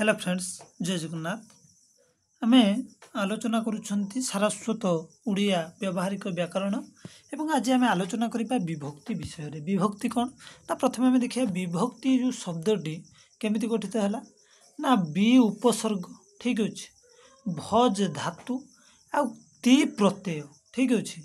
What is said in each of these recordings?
Hello friends जय जगन्नाथ आमे आलोचना करुछंती सारस्वत उड़िया व्यावहारिक व्याकरण एवं आज आमे आलोचना करिपा विभक्ति विषय रे विभक्ति कौन ता प्रथमे आमे देखिया विभक्ति जो शब्दटी केमिति गठित हैला ना बी उपसर्ग ठीक अछि भज धातु आ ती प्रत्यय ठीक अछि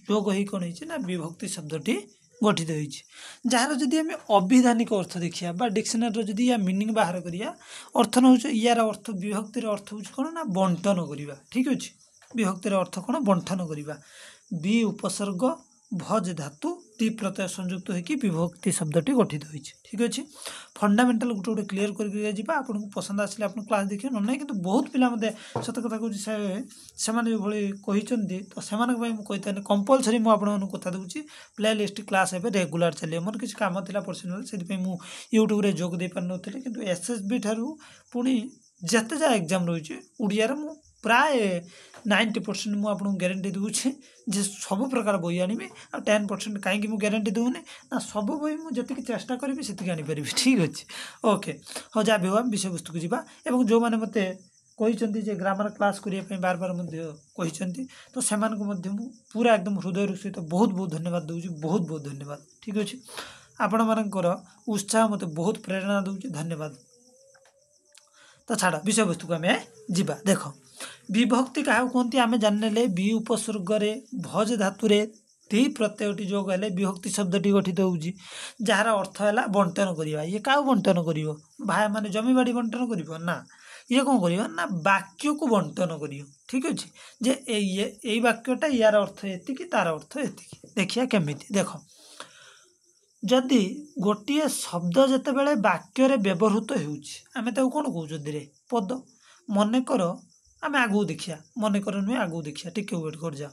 जोग ही कोन हिचे ना विभक्ति शब्दटी गठित होइछि जार जदि आमे अभिधानिक अर्थ देखिया बा डिक्शनरी जदि या मीनिंग बाहर करिया अर्थ न होछ यार अर्थ विभक्तिर अर्थ होछ कोन ना बंटन करिवा ठीक अछि विभक्तिर अर्थ कोन बंटन करिवा बी उपसर्ग भज धातु ती प्रत्यय संयुक्त होइकि विभक्ति शब्दटी गठित होइछि ठीक अछि फंडामेंटल गुटे गुटे क्लियर करके जिबा आपन पसंद आसले आपन क्लास देखियो न नै किंतु बहुत पिला मते सत कथा कहूछि से माने भଳି कहिचंदी तो सेमानक भाई मु कहिताने कंपलसरी मु आपन मन कथा दउछि प्ले लिस्ट क्लास एबे रेगुलर चलिए मोर किछ काम थिला पर्सनल सेति पे मु यूट्यूब रे जोग दे पार नथिले किंतु एसएसबी थारु पुनी जते जा एग्जाम रहिछि उड़िया रे मु प्राय 90% मु आपन गारंटी दउछि जे सब प्रकार बही आनिबे आ 10% काहे कि मु गारंटी दउने ना सब बही मु जति चेष्टा करबी सेति आनि परबी ठीक अछि ओके हो जा बेवा विषय वस्तु को जिबा एवं जो माने मते कहिचंती जे ग्रामर क्लास करिया पे बार बार मध्ये कहिचंती तो सेमान को मध्ये मु पूरा एकदम हृदय सहित बहुत बहुत धन्यवाद दउछि बहुत बहुत धन्यवाद ठीक अछि आपण मानकर उत्साह मते बहुत प्रेरणा दउछि धन्यवाद तो छाड़ा विषय वस्तु को हमें जिबा देखो विभक्ति क्या कहते आम जानने बी उपसर्ग रे भज धातु रे ती प्रत्ययटी जोग हेले विभक्ति शब्दटी गठित होउछि जार अर्थ है बंटन करवा ये क्या बंटन कर भाई माने जमी बाड़ी बंटन कर ना ये कौन कर ना वाक्य को बंटन कर ठीक अच्छे जे ये वाक्यटा यार अर्थ एति तार अर्थ एति देखिया केमिति देख जदि गोटे शब्द जिते बड़े वाक्य व्यवहृत होमें कौन कहते रे पद मनकर आम आगू देखिया मनकर नुहे आगू देखिया टिके वेट कर जाओ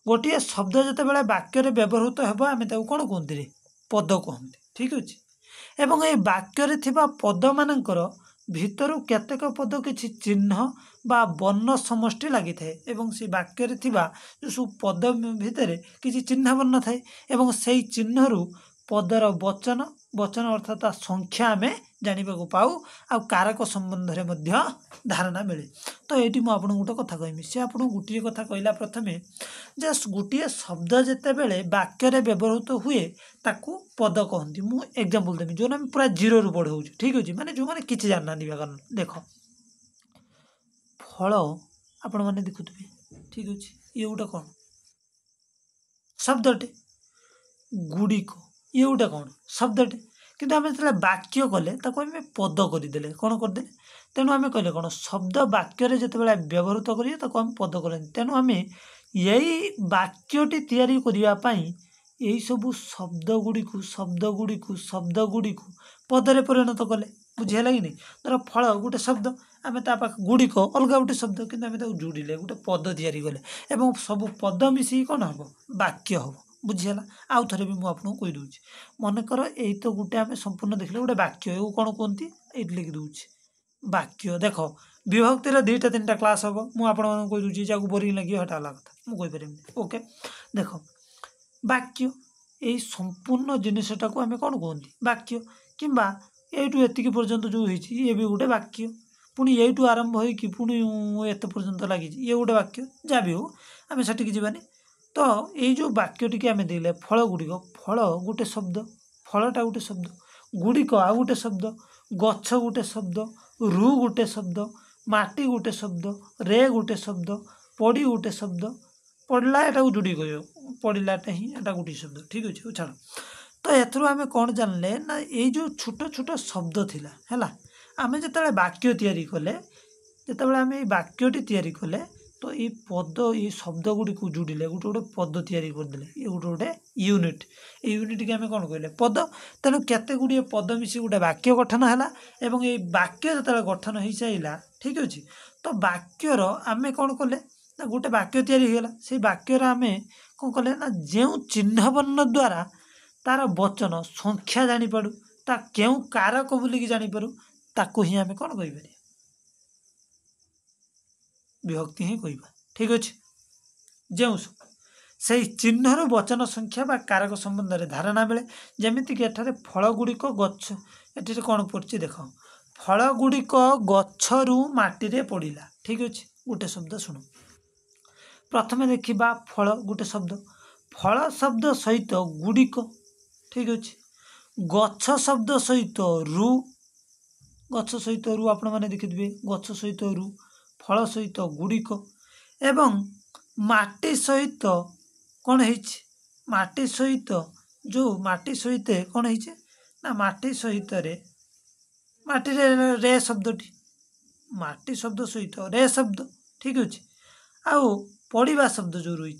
गोटे शब्द जिते बड़े वाक्य व्यवहृत हो आम कौन कहते रे पद कहते ठीक अच्छे एवं ये वाक्य पद मानकर भितर केतेक पद किसी चिन्ह बा वर्ण समष्टि लगी थाए से वाक्य जो सब पद भितर किसी चिन्ह वर्ण थाए एवं से चिन्ह रु पदर वचन वचन अर्थात संख्या आम जाना पाऊ आ कारक संबंध में धारणा मिले तो ये मुझे गोटे कथा कहमी सी आप गोटे कथा कहला प्रथमे जे गोटे शब्द जिते बड़े वाक्य व्यवहृत हुए ताकू पद कहती मु एग्जांपल देमी जो ना पूरा जीरो रु बढ़ाऊ ठीक अच्छे माने जो मैंने किसी जाना व्याकरण देख फल आपण मैंने देखुवे ठीक अच्छे ये गोटे कौन शब्दटे गुड़िक ये गोटे कौन शब्दटे किंतु आम जो वाक्य कले आम पद करदे कौन करदे तेणु आम कहले कौन शब्द वाक्य जिते बड़े व्यवहृत करें आम पद करें तेणु आम यही वाक्यटी तैयारी करने यही सब शब्द गुड़ी पदरे परिणत कले बुझीगला कि नहीं धर फल गोटे शब्द आम गुड़िक अलग गोटे शब्द कि आम जोड़े गोटे पद तैयारी कले एवं सब पद मिसिक कौन हम वाक्य हम बुझीगला आउ थे भी मुझे कहीदे मनकर यही तो गोटे आम संपूर्ण देखले गोटे वाक्य ये कौन कहती ये लिखिदे वाक्य देख विभक्तिर दुईटा तीन क्लास हम मुझे कहीदे बोरिंग लगे हटा अलग कथा मुझे ओके देख वाक्य यही संपूर्ण जिनटा को आम कौन कहती वाक्य किंबा यू एतिक पर्यंत जो ये भी गोटे वाक्य पुणी यू आरंभ हो पुणी एत पर्यंत लगी ये गोटे वाक्य जहाँ भी हो आम सेठिक जावानी तो ये जो वाक्य टी आम देले फल गुड़िक फल गोटे शब्द फलटा गोटे शब्द गुड़िक आउ गोटे शब्द गछ गोटे शब्द रु गोटे शब्द माटी गोटे शब्द रे गोटे शब्द पड़ी गोटे शब्द पड़ला एटा जोड़ी कह पड़ाटा ही एटा गोटे शब्द ठीक अच्छे छाड़ तो एथर आम कौन जानले ना ये जो छोट छोट शब्द थिला हैला आम जो वाक्य तैयारी कले जो आम वाक्यटी तैयारी कले तो ये पद ये शब्द गुड़ी को जोड़े गोटे गोटे पद तैयारी करदे ये गोटे गोटे यूनिट ये यूनिट की आम कौन कहले पद तेणु केते गुड़िए पद मिसी गोटे वाक्य गठन है एवं ये वाक्य जो गठन हो सारा ठीक अच्छे तो वाक्यर आम कौन कले ना गोटे वाक्य तैयारी होगा से वाक्यर आम कौन कले ना जो चिन्ह वर्ण द्वारा तार वचन संख्या जानीपू ता क्यों कारक बोलिकी जानीपू ताको ही आम कौन कहीपर विभक्ति ही कहवा ठीक अच्छे जो से चिन्हर वचन संख्या बा कारक संबंध में धारणा मिले जमीक एठारे फल गुड़िक गछ ये कौन पड़े देख फल गुड़िक गछरु माटी पड़ा ठीक अच्छे गोटे शब्द शुण प्रथम देखा फल गोटे शब्द फल शब्द सहित गुड़िक ठीक अच्छे गछ शब्द सहित रु गछ सहित रु आपण मैंने देखिथे गछ सहित रु फल सहित गुड़िक एवं माटी सहित कौन है माटी सहित जो माटी सहित कौन है ना माटी सहित माटी रे शब्दटी माटी शब्द सहित रे शब्द ठीक अच्छे आउ पड़ा शब्द जो रही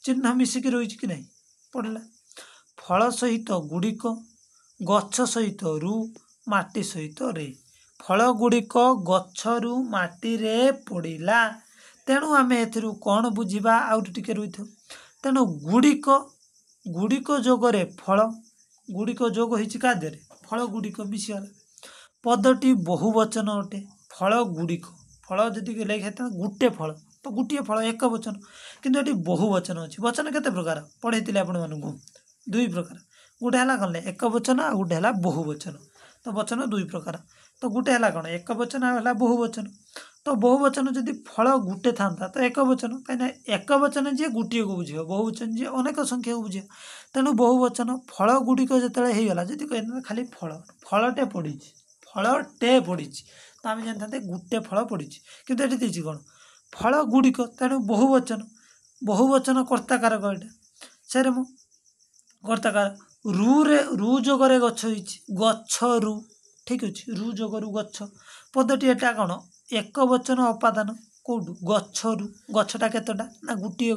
चिन्ह मिसिक रही कि नहीं पड़ा फल सहित गुड़िक गछ सहित रु माटी सहित रे फल गुड़िक गछरु माटी रे पड़ा तेणु आम ए कौन बुझा आउ टिके रही था तेणु गुड़िक गुड़िक जोगरे फल गुड़िक जोग होगा फल गुड़िक मिशीगला पदटी बहुवचन अटे फल गुड़िक फल जी लिखा था गोटे फल तो गोटे फल एक वचन किंतु ये बहुवचन अच्छी वचन केते प्रकार पढ़े आपण मानू दुई प्रकार गोटे है कौन एक वचन आ गोटे है बहुवचन तो वचन दुई प्रकार तो गोटे है कौन एक वचन है बहुवचन तो बहुवचन जदि फल गोटे था तो एक वचन कहीं एक वचन जी गोटे को बुझे बहुवचन जी अनेक संख्या को बुझे तेणु बहुवचन फल गुड़िक जो होगा जी कही खाली फल फलटे पड़ी फलटे पड़ी तो आम जानते गोटे फल पड़ी कि ये कौन फल गुड़िक तेणु बहुवचन कर्ताकारक यहाँ से मु कर्ताकार रु जोगरे गछ गछरु ठीक अच्छे रु जोगरु गछ पदटी एटा कौन एक वचन अपादान कौटू गछरु गछटा केतटा ना गोटे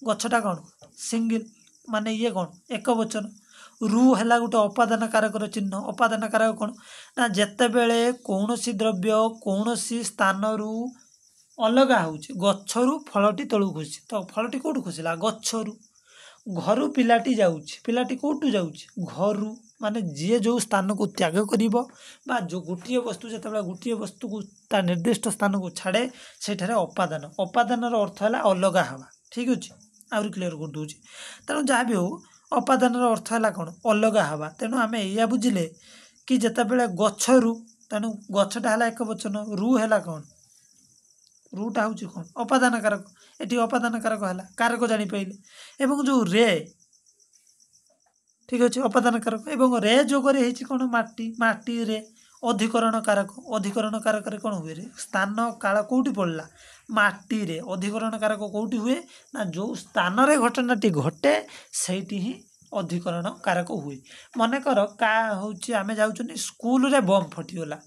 गछटा कौन सिंगल माने ये कौन एक वचन रु है गोटे अपादान कारकर चिन्ह अपादान कारक कौन ना जेतेबेले कौनसी द्रव्य कौनसी स्थान रु अलगा होउछि गछरु फलटी तळु खसी तो फलटी कोठु खसिला गछरु घर पिलाटी जाउछि पिलाटी कोठु जाउछि घरु माने जी जो स्थान को त्याग करिवो बा जो गोटे वस्तु जतबेला गोटे वस्तु को ता निर्दिष्ट स्थान को छाड़े सेठारे अपादान अपादानर अर्थ है अलगा हवा ठीक अच्छे आउरी क्लियर कर दूँ तेणु जहाँ भी हो अपादानर अर्थ है कौन अलगा हवा तेणु आम या बुझिले कि जितेबाला गछरु तेणु गछटा है एक वचन रु है कौन रुटा हूँ कौन अपादान कारक ये अपादान कारक है कारक जापारे एवं जो रे ठीक अच्छे अपादान कारक एवं रे जोगरे होती कौन माटी माटी रे अधिकरण कारक कौन हुए रे स्थान काल कौटी पड़ला माटी रे अधिकरण कारक कौटी हुए ना जो स्थान रे घटनाटी घटे सेठी ही अधिकरण कारक हुए मनकर का हूँ आम जाऊँ स्कूल रे बम फटिगला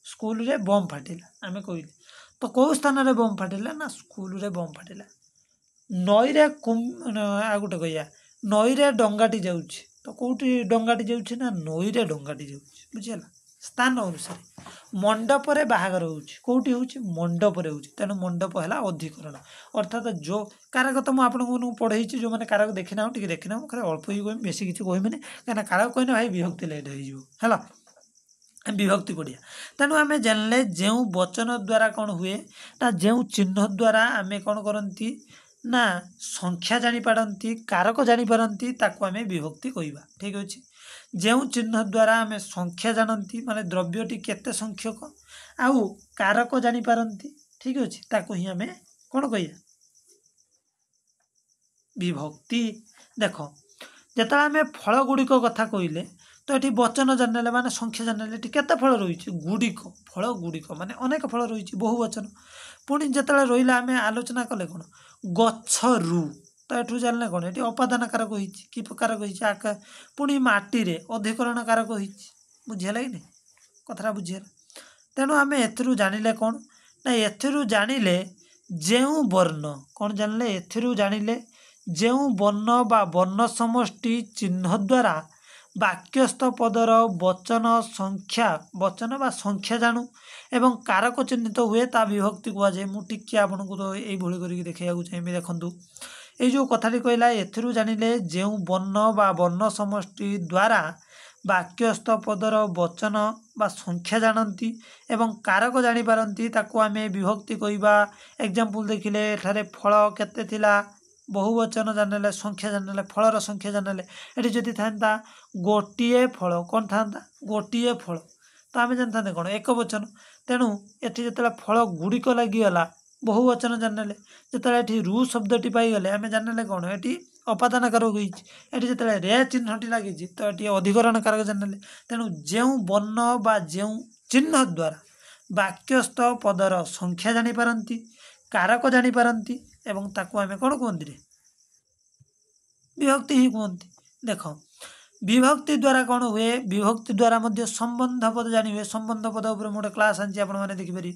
स्कूल रे बम फाटिला आम कहले तो कौ स्थान रे बम फाटिला ना स्कूल रे बम फाटिला नई रे आ गोटे कह नई रे डंगाटी जाऊँगी तो कौटी डंगाटी जाऊँगी ना नई रे डंगाटी जाऊँगी बुझीगला स्थान अनुसार मंडप रे बाहागर होउछि कौटी होउछि मंडप रे होउछि तेणु मंडप है अधिकरण अर्थात जो कारक तो मुझे पढ़े जो मैंने कारक देखना टे देखना खाली अल्प ही कहमी बेसी किसी कहमिनी कहीं कारक कहने भाई विभक्ति लेट हो विभक्ति पढ़िया तेणु आम जानले जो वचन द्वारा कौन हुए ना जो चिन्ह द्वारा आम कौन करती ना संख्या जापारती कारक जापारती ताकू आम विभक्ति कहवा ठीक अच्छे जो चिन्ह द्वारा आम संख्या जानती माने द्रव्यटी केते संख्यक आउ कारक जापारती ठीक अच्छे ताकू ही आम कौन कह विभक्ति देख जो आम फल गुड़िक कथा कहले तो ये वचन जाने माने संख्या जाने केते फल रही गुड़िक फल गुड़िक माने अनेक फल रही बहुवचन पुणी जो रहा आम आलोचना कले कौन गछरु तो ये जानले कौन ये अपादान कारक कि कारक आका पुणी माटी रे अधिकरण कारक बुझीगला कि नहीं कथा बुझीगला तेणु आम एथरू जानिले कौन ना एथरू जानिले जो वर्ण कौन जानले एथरू जानिले जो वर्ण बा वर्ण समष्टि चिन्ह द्वारा वाक्यस्थ पदर वचन बा संख्या जानू एवं कारक चिन्हित हुए ता विभक्ति कहुए मुझे आपको तो यही करके देखा चाहिए देखूँ ये जो कथाटी कहला एथरू जानिले जो वर्ण बा वर्ण समष्टि द्वारा वाक्यस्थ पदर वचन बा संख्या जानती एवं कारक जापारती ताकू आम विभक्ति कहवा एग्जाम्पल देखिले एठारे फल केते थिला बहुवचन जाने संख्या जाने फलर संख्या जाने ये जदि था गोटे फल कौन था गोटे फल तो आम जानते कौन एक वचन तेणु एटी जो फल गुड़िक लगिगला बहुवचन जान जो ये रु शब्दटी पाईगले आम जान कौन ये अपादान कारक होती जो रे चिन्हटी लगी तो ये अधिकरण कारक जान तेणु जो वर्ण बा जो चिन्ह द्वारा वाक्यस्थ पदर संख्या जानीपारती कारक जानीपारती एवं ताकू आम कौन कहते विभक्ति ही कहते देख विभक्ति द्वारा कौन हुए विभक्ति द्वारा मध्य संबंध पद जानी हुए संबंध पद उपर मोटे क्लास आनी आपने देखिपारे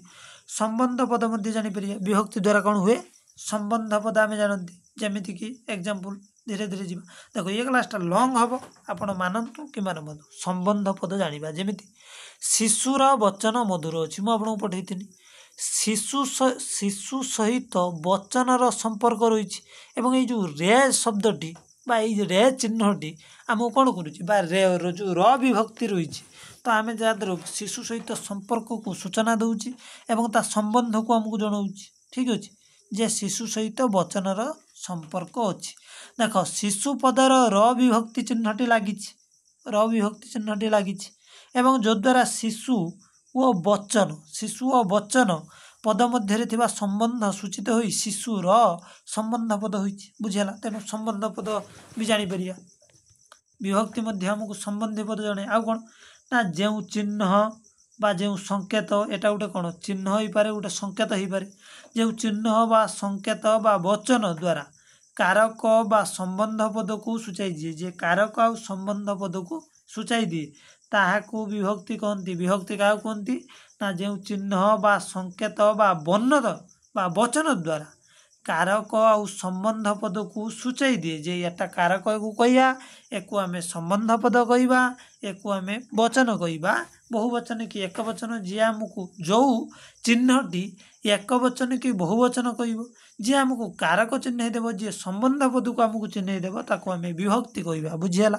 संबंध पद मध्य जानीपर विभक्ति द्वारा कौन हुए संबंध पद आम जानती जमीती कि एग्जाम्पल धीरे धीरे जी देखो ये क्लासटा लंग हम आपण मानतु कि मानतु संबंध पद जाना जमीती शिशुर वचन मधुर अच्छी मुझे पठे शिशु सहित वचनर संपर्क रही ये जो रे शब्दटी बा ये रे चिन्हटी आमको कौन करुच्ची जो र विभक्ति रही तो आम जहाँ शिशु सहित संपर्क को सूचना दूची एवं ता संबंध को आमको जनाऊँ ठीक अच्छे जे शिशु सहित वचनर संपर्क अच्छी देख शिशु पदर र विभक्ति चिन्हटी लगी र विभक्ति चिन्हटी लगी जो द्वारा शिशु व वचन पद मध्य थिबा संबंध सूचित हो शिशुर संबंध पद होइछि बुझेला तेणु संबंध पद भी जानीपर विभक्ति मध्य आमको संबंधी पद जणे आ कौन ना जो चिन्ह बा जो संकेत एटा गोटे कौन चिन्ह हो पारे गोटे संकेत हो पारे जो चिन्ह बा संकेत बा वचन द्वारा कारक बा संबंध पद को सूचाई दिए जे कारक आ संबंध पद को सूचाई दिए ताहाकू विभक्ति कहती विभक्ति क्या कहती ना जो चिन्ह बा संकेत बा वर्ण बा वचन द्वारा कारक आ संबंध पद को सूचाई दिए जे एटा कारक को कहिया एको आम संबंध पद कहवा एको आम वचन कहवा बहुवचन कि एक वचन जी आमको जो चिन्हटी एक वचन कि बहुवचन कह जी आमको कारक चिन्ह देव जी संबंध पद को आमको चिन्ह देव ताको आम विभक्ति कहवा बुझीगला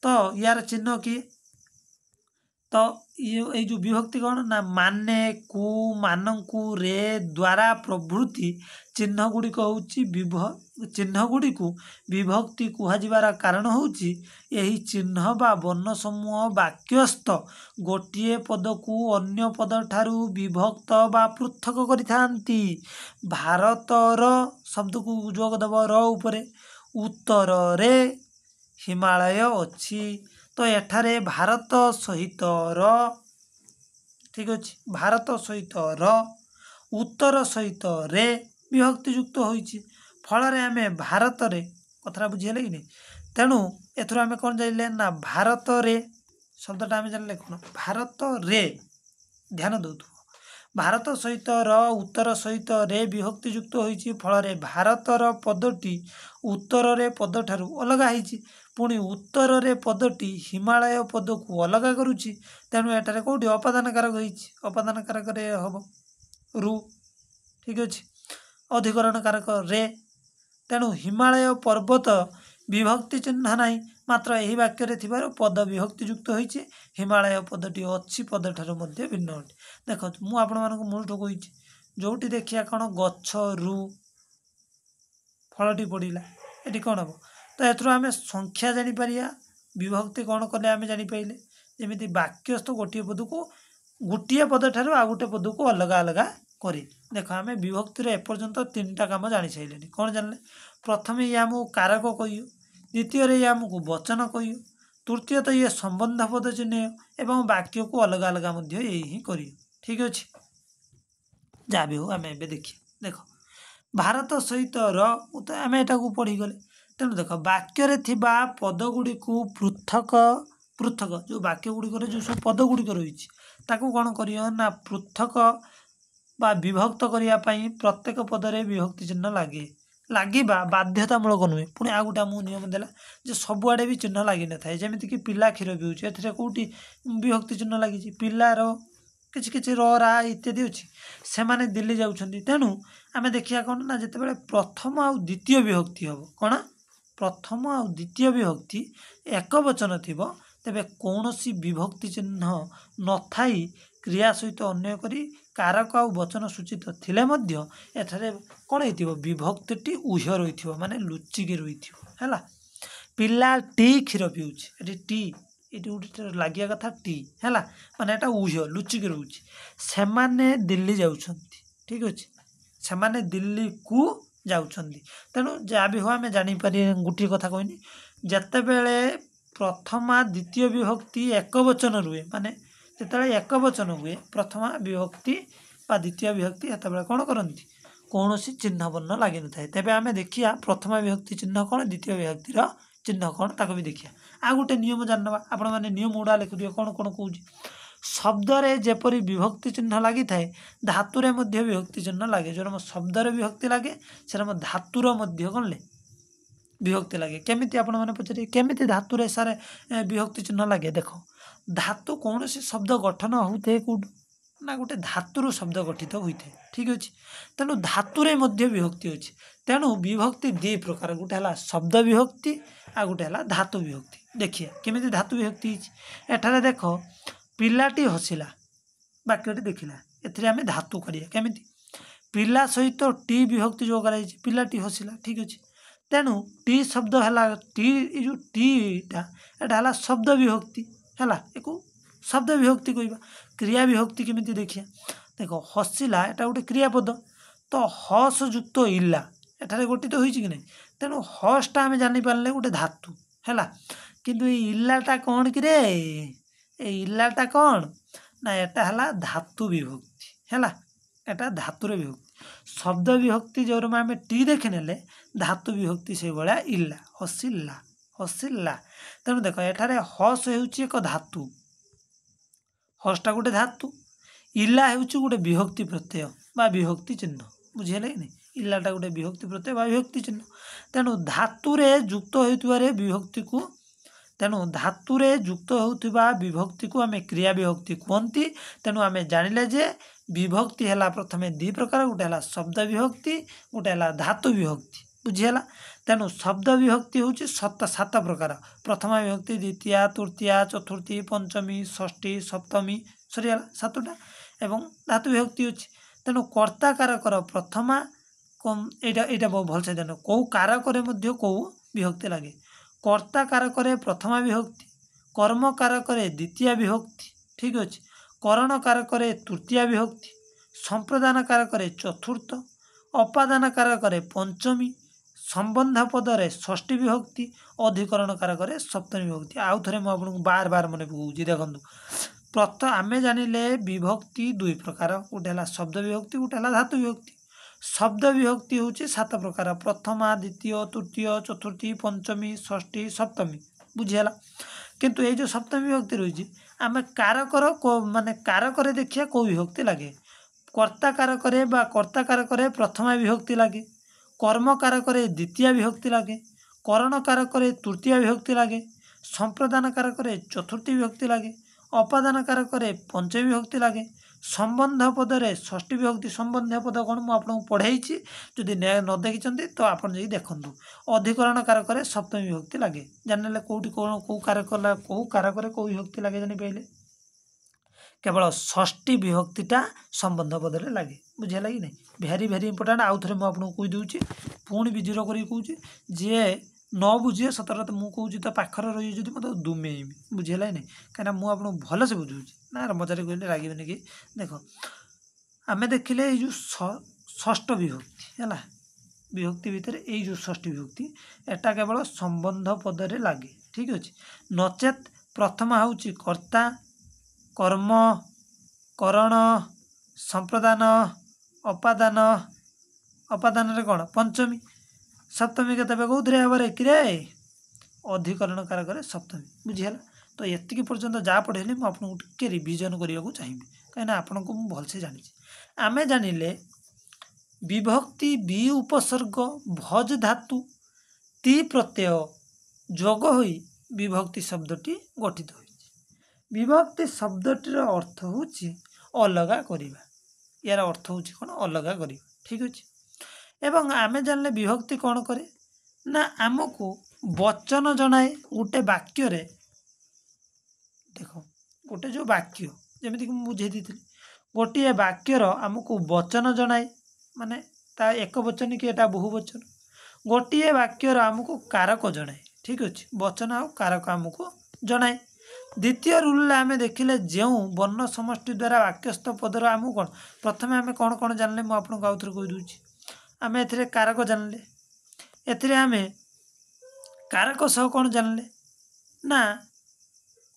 तो यार चिन्ह किए तो ये जो विभक्ति कौन ना माने कु मानकु रे द्वारा प्रभृति चिन्ह गुड़िक हूँ चिन्ह गुड़ी को विभक्ति कहुवर कारण होची यही चिन्ह बा वर्ण समूह वाक्यस्थ गोटे पद को अन्य पद ठारू विभक्त बा पृथक करिथांती भारतर शब्द को जोग देव र उपरे उत्तर रे हिमालय अच्छी तो एठारे भारत सहित र ठीक अच्छे भारत सहित र उत्तर सहित रे विभक्ति युक्त होइछि फल आम भारत रे कथा बुझीगले कि नहीं तेणु एथर आम कौन जानले ना भारत रे शब्दटा आम जानले कौन भारत रे ध्यान दौथु भारत सहित र उत्तर सहित रे विभक्ति युक्त होइछि फल भारतर पदटी उत्तर रे पद ठारू अलग होइछि पुणी उत्तर रे पदटी हिमालय पद को अलग करुच्ची तेणु एटारे कौटी अपादान कारक होइछि अपादान कारक रे हम रु ठीक अच्छे अधिकरण कारक रे तेणु हिमालय पर्वत विभक्ति चिन्ह नहीं मात्र यही वाक्य थिबार पद विभक्ति युक्त होइछि हिमालय पदटी अच्छी पद ठारू मध्य भिन्न अटे देख मु आपण मानक मूलठू कहिछि जोटी देखिया कौन गछ रु फलटी पड़िला एटी कौन हम तो एथर आम संख्या जानीपर विभक्ति कौन कले आम जानीपारे जमी वाक्यस्थ गोटे पद को गोटे पद ठारू आ गोटे पद को अलग अलग कर देख आम विभक्तिर एपर्यंत तीनटा काम जानी सारे कौन जानले प्रथम ये आमको कारक कह द्वितीय ये आमको वचन कह तृतीय तो ये संबंध पद चिन्ह एवं वाक्य को अलग अलग यही कर ठीक अच्छे जहाँ भी हो आम ए देखिए देख भारत सहित रम एटा को पढ़ीगले तेणु देख वाक्य थिबा पद गुड़ी को पृथक पृथक जो वाक्य गुड़िक जो सब पद गुड़िक रही कौन करना पृथक बा विभक्त करने प्रत्येक पदरे विभक्ति चिन्ह लगे लगे बाध्यतामूलक नुहे पुणी आ गोटे आमको नियम देला जे सबुआड़े भी चिन्ह लगी न था जमीक पिला क्षीर पीऊँ ए कौटी विभक्ति चिन्ह लगी पिलार किछि किछि रा इत्यादि अच्छी से माने दिल्ली जाउछन्ति तेणु आम देखिया कौन ना जिते प्रथम आ द्वितीय विभक्ति हम कौन प्रथम आ द्वितीय विभक्ति एक वचन थिबो तेबे कौनसी विभक्ति चिन्ह न थाई क्रिया सहित अन्य करी कारक आ वचन सूचित थिले मध्य एठारे कौन होइथिबो विभक्तिटी उह्य रहिथिबो माने लुचिकी रहिथिबो हैला पिला टी क्षीर पीउछि एठी टी ये गोटे लगे कथा टी है माने एटा उह लुचिक रोचे से दिल्ली जाऊँ ठीक अच्छे से दिल्ली को जाऊँ तेणु जहाँ भी हो आम जापर गोटे कथा कहनी जिते बड़े प्रथमा द्वितीय विभक्ति एक वचन रुए माने जिते एक वचन हुए प्रथमा विभक्ति बा द्वितीय विभक्ति ये कौन करती कौन चिन्ह वर्ण लगे न था तेज आम देखिया प्रथमा विभक्ति चिन्ह कौन द्वितीय विभक्तिर चिन्ह कौन ताको भी देखिया आ गोटे नियम जानवा आपण मैंने नियम गुड़ा लिखुए कौन कौन कौन शब्दरे जेपरी विभक्ति चिन्ह लगी थाए धातुरे मध्य विभक्ति चिन्ह लगे जो शब्दरे विभक्ति लगे से धातुर मध्य कौन ले विभक्ति लगे केमिति आपण मैंने पचारे केमिति धातुरे सारे विभक्ति चिन्ह लगे देख धातु कौन से शब्द गठन होते कौट ना गोटे धातुर शब्द गठित होते ठीक अच्छे तेणु धातुरे मध्य विभक्ति अच्छे तेणु विभक्ति दी प्रकार गोटे है शब्द विभक्ति आ गोटे है धातु विभक्ति देखिए केमिति धातु विभक्ति एठारे देख पिलाटी हसिला वाक्यटी देखिला एथिरे आमे धातु करिया केमिति पिला सहित टी विभक्ति जो कराई पिलाटी हसिला ठीक अच्छे तेणु टी शब्द है टी जो टीटा एटा है शब्द विभक्ति है एक शब्द विभक्ति कहवा क्रिया विभक्ति केमिति देखिया देख हसिला एटा गोटे क्रियापद तो हस युक्त इला एठारे गठित होइछि कि नहीं तेणु हसटा आमे जानि पारले गोटे धातु है किंतु इलाटा कौन कि रे इलाटा कौन ना एटा है धातु विभक्ति है एटा धातुर विभक्ति शब्द विभक्ति जो आम टी देखने धातु विभक्ति से भाया इला हसिला हसिला तेणु देख एठारे हस होउछि एक धातु हसटा गोटे धातु इला होउछि गोटे विभक्ति प्रत्यय बा विभक्ति चिन्ह बुझेले कि नहीं इलाटा गोटे विभक्ति प्रत्यय बा विभक्ति चिन्ह तेणु धातुरे युक्त होइतबारे विभक्ति को तेणु धातुरे युक्त होउथिबा विभक्ति को आमे क्रिया विभक्ति कहती तेणु आमे जानिले जे विभक्ति है प्रथमे दी प्रकार गोटे है शब्द विभक्ति गोटे है धातु विभक्ति बुझीगला तेणु शब्द विभक्ति हूँ सात प्रकार प्रथमा विभक्ति द्वितीय तृतीय चतुर्थी पंचमी षष्ठी सप्तमी सरीगला सातटा एवं धातु विभक्ति अच्छी तेणु कर्ता कारकर प्रथमा यहाँ बहुत भलसे जान कौ कारकरे मध्य कौ विभक्ति लगे कर्ता कारकरे प्रथमा विभक्ति कर्म कारकरे द्वितीय विभक्ति ठीक अच्छे करण कारकरे तृतीय विभक्ति संप्रदान कारकरे चतुर्थ अपादान कारकरे पंचमी संबंध पदरे षष्ठी विभक्ति अधिकरण कारकरे सप्तमी विभक्ति आउ थे मुझे बार बार मन पकाऊँगी देखो आमे जानिले विभक्ति दुई प्रकार गोटे है शब्द विभक्ति गोटे है धातु विभक्ति शब्द विभक्ति हूँ सात प्रकार प्रथमा द्वितीय तृतीय चतुर्थी पंचमी षष्ठी सप्तमी बुझीगला किंतु ये जो सप्तमी विभक्ति रही आम कारकर माने कारकर देखिए कौ विभक्ति लगे कर्ता कारकरे बा कर्ता कारकरे प्रथमा विभक्ति लगे कर्म कारकरे द्वितीय विभक्ति लगे करण कारकरे तृतीय विभक्ति लगे संप्रदान कारकरे चतुर्थी विभक्ति लगे अपादान कारकरे पंचमी विभक्ति लगे संबंध पदरे षष्ठी विभक्ति संबंध पद कौन मुझे आपको पढ़ाई जदि न देखी तो आप देखूँ अधिकरण कारकरे सप्तमी विभक्ति लगे जान कौटी कौन कौ कारक कौ विभक्ति लगे जानी पाइले केवल षष्ठी विभक्तिटा संबंध पदरे लगे बुझे लगे नहीं भेरी भेरी इंपोर्टाट आउ थे मुझे कहीदे पुणी भी जीरो कर कहे जी न बुझे सतरा तो मुझे कहूँ तो पाखर रही जो मतलब दुमेइबी बुझेगा नहीं कहीं मुझे भलसे बुझे ना मजारे कहले रागबे कि देख आम देखिले जो षष्ठ विभक्ति है विभक्ति भितर ये जो षष्ठी विभक्ति एटा केवल संबंध पदरे लगे ठीक अच्छे नचेत प्रथमा हूँ कर्ता कर्म करण संप्रदान अपादान अपादान रे कौन पंचमी सप्तमी के तबे कौन हे कि अधिकरण कारक सप्तमी बुझीगला तो ये पर्यंत जहाँ पढ़ेली मुझे आपको टे रिविजन करने को चाहिए कहीं आपन को भलसे जानी आमे जानिले विभक्ति बी उपसर्ग भज धातु ती प्रत्यय जोग होई विभक्ति शब्दटी गठित हो विभक्ति शब्दटीर अर्थ हूँ अलग करवा यार अर्थ हूँ कौन अलग करवा ठीक अच्छे एवं आमे जानले विभक्ति कौन करे ना आमको वचन जनाए गोटे वाक्य देख गोटे जो वाक्य जमीक बुझे दी गोटे वाक्यर आमको वचन जनाए माने ता एक वचन कि एटा बहुवचन गोटे वाक्यर आमको कारक जनाए ठीक अच्छे वचन आ कारक आमको जनाए द्वितीय रूल आम देखिले जो वर्ण समष्टि द्वारा वाक्यस्थ पदर आमको कौन प्रथम आम कौन कौन जानले मुझे आपको आउ थे कहीदे आम ए कारक जानले एम कारक सह कौन जानले ना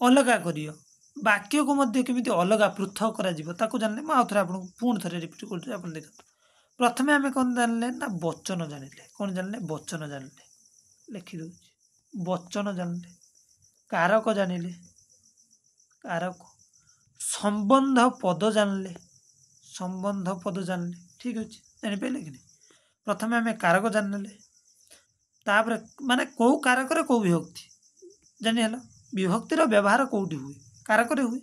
अलगा करियो वाक्य को मध्य केमिति अलगा पृथक करा जीवो ताको जानले मैं आउ थे आपको पुणी थे रिपीट कर देखते प्रथम आम कौन जानले ना वचन जानिले कौन जानले वचन जानले लिखिदे वचन जानले कारक जानिले कारक संबंध पद जानले संबंध पद जानले ठीक अच्छे जापारे कि प्रथम आम कारक जानले तापर माने कौ कारक कौ विभक्ति जानील विभक्तिर व्यवहार कौटी हुए कारक हुए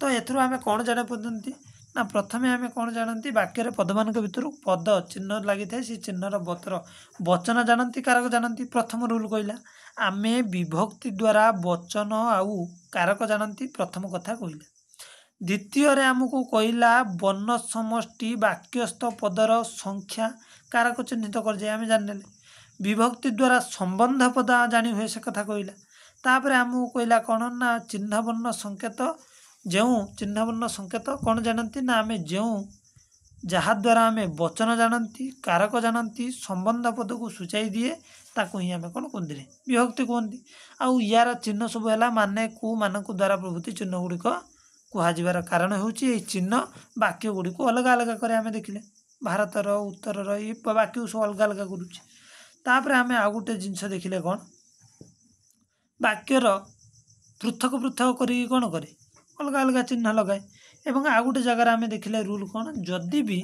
तो एथर आम कौन जाना पड़ती ना प्रथम आम कौन जानती वाक्य पदमान भितर पद चिन्ह लगी था से चिन्हर बतर वचन जानती कारक जानती प्रथम रूल कहला आमे विभक्ति द्वारा वचन आउ कारक जानती प्रथम कथा कहला द्वितीय आमको कहला वर्ण समष्टि वाक्यस्थ पदर संख्या कारक चिन्हित कर जाए आम जान विभक्ति द्वारा संबंध पद जानी हुए से कथा कहला तापर आमको कहला कौन ना चिन्ह वर्ण संकेत जो चिन्ह वर्ण संकेत कौन जानती ना आम जो जहाद्वारा आम वचन जानती कारक जानती संबंध पद को सूचाई दिए ताको ही आम कौन कहते विभक्ति कहती आउ यार चिन्ह सब है माने को मान द्वारा प्रभृति चिन्ह गुड़िक कहुवर कारण हूँ चिन्ह वाक्य गुड़िक अलग अलग करे आम देखिले भारतर उत्तर ये वाक्य सब अलग अलग करुपर आम आउ गोटे जिनस देखिले कौन वाक्यर पृथक पृथक कर कौन करे अलग अलग चिन्ह लगाए एवं आउ गोटे जगार आम देखिले रूल कौन जदि भी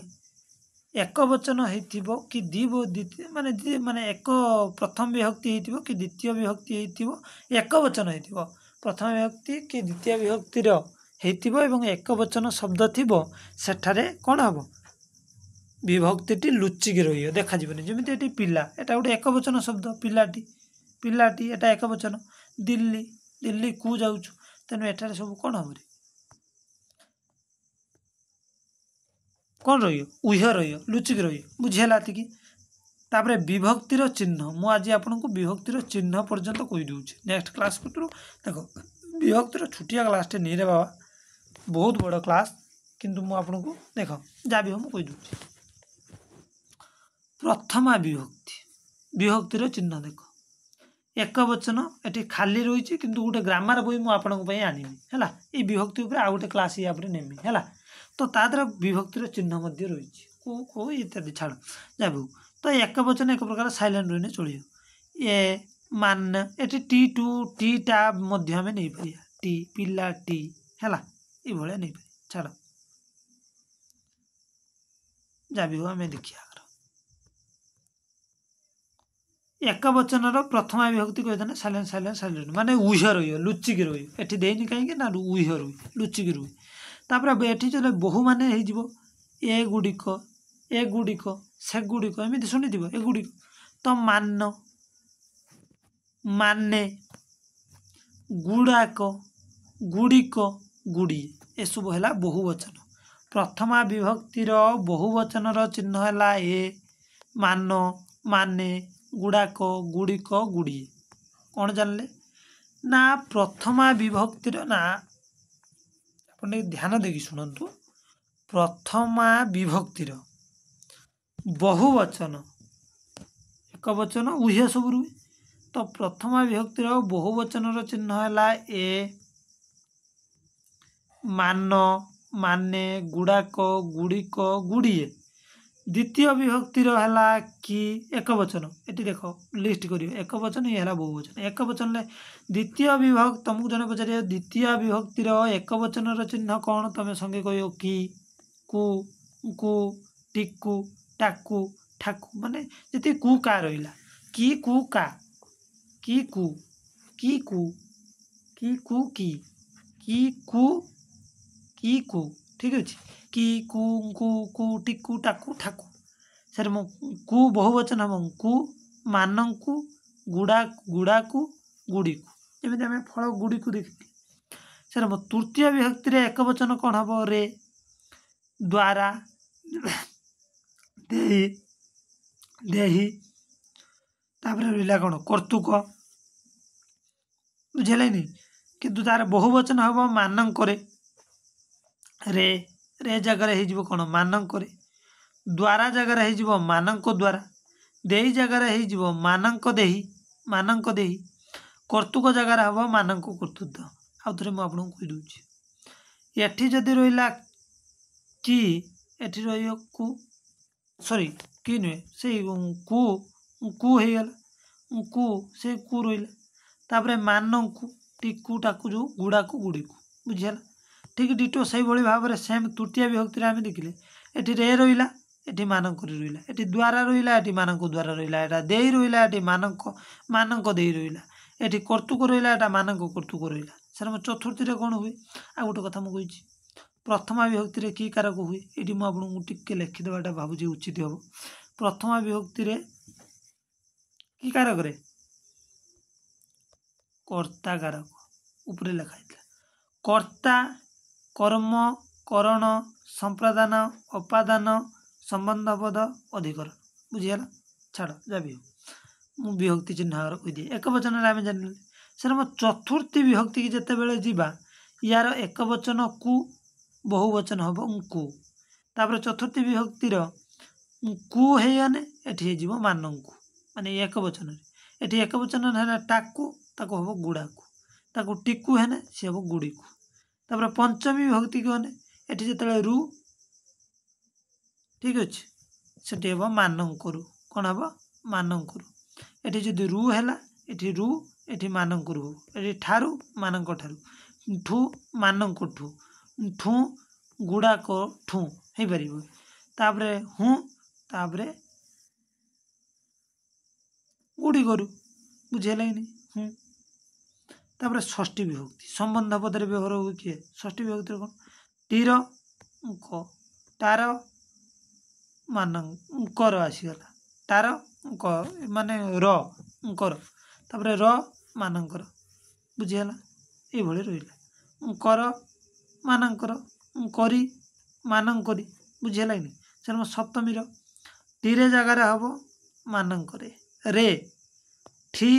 एक वचन हो कि माने माने एक प्रथम विभक्ति हो कि द्वितीय विभक्ति हो एक वचन हो प्रथम विभक्ति कि द्वितीय विभक्तिर हो एक वचन शब्द थी सेठारे कौन हम विभक्ति लुचिक रही देखा जमी ये पिला एटा गोटे एक वचन शब्द पिलाटी पिलाटी एटा एक वचन दिल्ली दिल्ली को जाऊँ तेणु एठार सब कौन हम कौन रही उह रही लुचिक रही बुझेगा कि तापर विभक्तिर चिन्ह मुझे आपको विभक्तिर चिन्ह पर्यंत कहीदे नेक्स्ट क्लास भर देख विभक्तिर छुटिया क्लासटे नहीं रे बाबा बहुत बड़ क्लास किंतु मु आपको देख जहाँ भी हो कहीदे प्रथमा विभक्ति विभक्तिर चिन्ह देख एक वचन ये खाली रही किंतु गोटे ग्रामर बही मुझे आनमी है ये विभक्ति उपर आउ गोटे क्लास या नेमी है तो ताद्वारा विभक्तिर चिन्ह रही को इत्यादि छाड़ जब तो एक वचन एक प्रकार साइलेंट रही चलो ये मान ये टी टू टी टा आम नहीं पार टी पिला टी है ये नहीं पार छाड़ जहाँ भी हो आम देखिए एक वचन प्रथम विभक्ति कहते साइलेंट साइलेंट साइलेंट माने उह रही लुचिक रही एटी देनी कहीं ना उह रही लुचिक रही तापर एटी जो बहु मान ए गुड़िक से गुड़िक एमती शुणी ए गुड़िक तो मान माने गुड़ाक गुड़िक गुड़िए एसबू है बहुवचन प्रथमा विभक्तिर बहुवचन चिन्ह है ए मान माने गुड़ाक गुड़िक गुड़िए कौन जानले ना प्रथमा विभक्तिर ना अपने ध्यान देकी शुणु प्रथमा विभक्तिर बहुवचन एक वचन उह सब रुए तो प्रथमा विभक्तिर बहुवचन चिन्ह है ए मान माने गुड़ाक गुड़िक गुड़िए द्वितीय विभक्तिर है कि एक वचन ये देख लिस्ट कर एक वचन ये है बहुवचन एक वचन द्वितीय विभक्ति तुमको जन पचार द्वितीय विभक्तिर एक वचन चिन्ह कौन तुम संगे कह कु टिकु टाकु ठाकु माने जी कु का रहा कि कु का कि कु कि कु कि कु कि कु ठीक अच्छे कि कु टिकु टाकु ठाकु सर मो कु बहुवचन हम कु मानकु गुड़ा गुड़ाकु गुड़ी को जमी आम फल गुड़ी को देखी सर मो तृतीय विभक्ति एक वचन कौन हम रे द्वारा देही देही तापर रहा कौन कर्तुक बुझे नहीं किंतु तार बहुवचन हम मानकरे रे रे जगह हो कौन मानकरे द्वारा जगह हो मानक द्वारा देही जगह हो मानक देही मानक देही कर्तुक जगह हम मानक कर्तृत्व आउ थे मुझे कहीदे एठी जदि रहा कि एठी रही कु सॉरी कि नुहे से कु कु हो गला कु से कु रहा तापर मानकु टिकु टाकु जो गुड़ा को गुड़ी को बुझीगला ठीक डिटो से भाव में सेम तृतीय विभक्ति आम देखिले एटी रे रहा एटी मानक रहा एटी द्वारा रहा एटी मानक द्वारा रहा एटा देई रहा एटी मानक मानक देई रहा एटी कर्तुक रहा एटा मानक कर्तुक रहा सर चतुर्थी कौन हुए आ गोटे कथा मुझे प्रथमा विभक्ति कि कारक हुए ये मुझे टिके लिखिदेवाटा भावुँ उचित हम प्रथमा विभक्ति कि कारक रे कर्ता कारक उपरे लिखाई कर्ता कर्म करण संप्रदान अपादान संबंधपद अधिकरण बुझीगला छाड़ जब मु विभक्ति चिन्ह कहीदी एक वचन आम जान सर मो चतुर्थी विभक्ति की जिते बड़े जावा यार एक वचन कु बहुवचन हम कु तापर चतुर्थी विभक्तिर कु होने ये मानकु माने एक वचन ये एक वचन है टाकु ताको हम गुड़ा को ताको टिकु है सी हम गुड़ी को तापर पंचमी विभक्ति को ये जो रु ठीक अच्छे से हम मानक रू कौन हम मानक रू ये जदि रु है ये रु ये मानक रू ये ठारू मानक ठारू ठू मानक ठू ठू गुड़ाक ठू हो पार तापर हूँ तापर गुड़ी करू बुझेगा कि हूँ तापर षष्ठी विभक्ति संबंध पदर व्यवहार हुए किए षष्ठी विभक्ति कौन टीर क तार मानकर आसीगला तार क माने कर तापर र मानकर बुझीगला ये रहा कर मानकर करी मानकरी बुझीगला कि सर सप्तमी टीरे जगार हम मानकरे रे ठी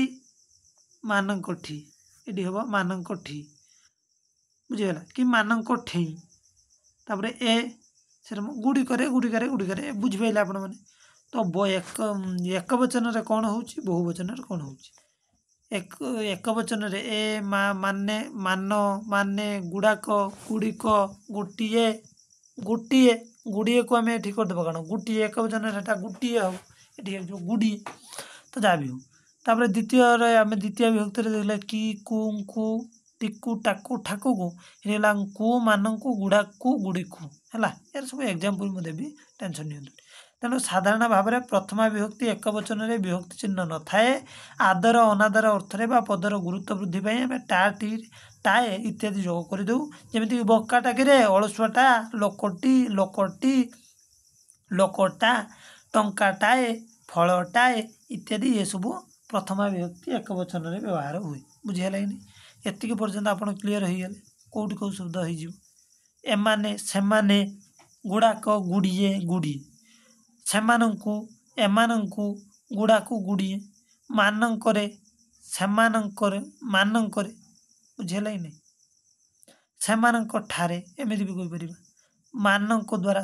मानक ठी ये हम मानक ठी बुझीगला कि मानक ठेई तापर ए सर गुड़ी करे गुड़ी करे गुड़ी करे बुझिपारे आपण मैंने तो एक वचन रे कौन हो बहुवचन रे कौन हो एक वचन रे ए माने मान माने गुड़ाक गुड़िक गोटे गोटे गुड़िए को आम ये करदे कौन गोटे एक वचन रेटा गोटे हम ये जो गुड़ी तो जहाँ भी हो तापर द्वितीय आम द्वितीय विभक्ति देखला कि कु टिकु टाकु ठाकु को हेला कु मानक गुड़ा को गुड़ी को है यार सब एग्जांपल मुझे देवी टेंशन नहीं तेणु साधारण भाव में प्रथमा विभक्ति एक वचन रे विभक्ति चिन्ह न थाए आदर अनादर अर्थ रे पदर गुरुत्व वृद्धि आम टा टी टाए इत्यादि जोग करदे जमीक बका टाकरे अलसुआटा लोकटी लोकटी लोकटा टंकाटाए फलटाए इत्यादि ये सब प्रथमा विभक्ति एक वचन रे व्यवहार हुए बुझीगला कि एतिक पर्यंत आप क्लीयर हो गले कौटी कौ शब्द हो एमाने सेमाने गुड़ाक गुड़िए गुड़ी सेमानंकु एमानंकु गुड़ाकु गुड़िए मानकरे सेमानंकरे मानकरे बुझीगला कि नहीं सेमानंक ठारे एमती भी कहीपर मानक द्वारा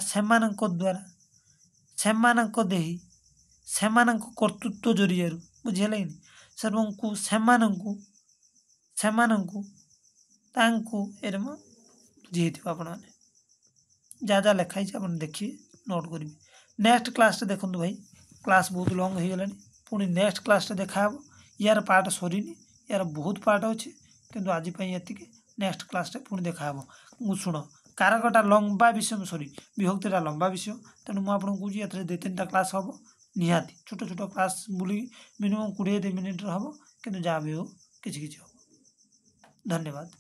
सेमानंक देही सेमानंक कर्तृत्व जरिया बुझीगला कि नहीं सर्वंकु सेमानंकु सेमानंकु तांकु एरम बुझे आपण मैंने जहाँ जहाँ लिखाई आप देखिए नोट करेंगे नेक्स्ट क्लास देखो भाई क्लास बहुत लंग हो गला पुणी नेक्स्ट क्लास देखा यार पार्ट सरीनी यार बहुत पार्ट अच्छे किंतु आज ये नेक्स्ट क्लास पुणी देखा शुण कारकटा लंबा विषय सॉरी विभक्तिटा लंबा विषय तेणु मुझे कहे दु तीन क्लास हम निहाती छोट छोट क्लास बुली मिनिमम 20 मिनिट हम कि जहाँ भी हो किसी धन्यवाद।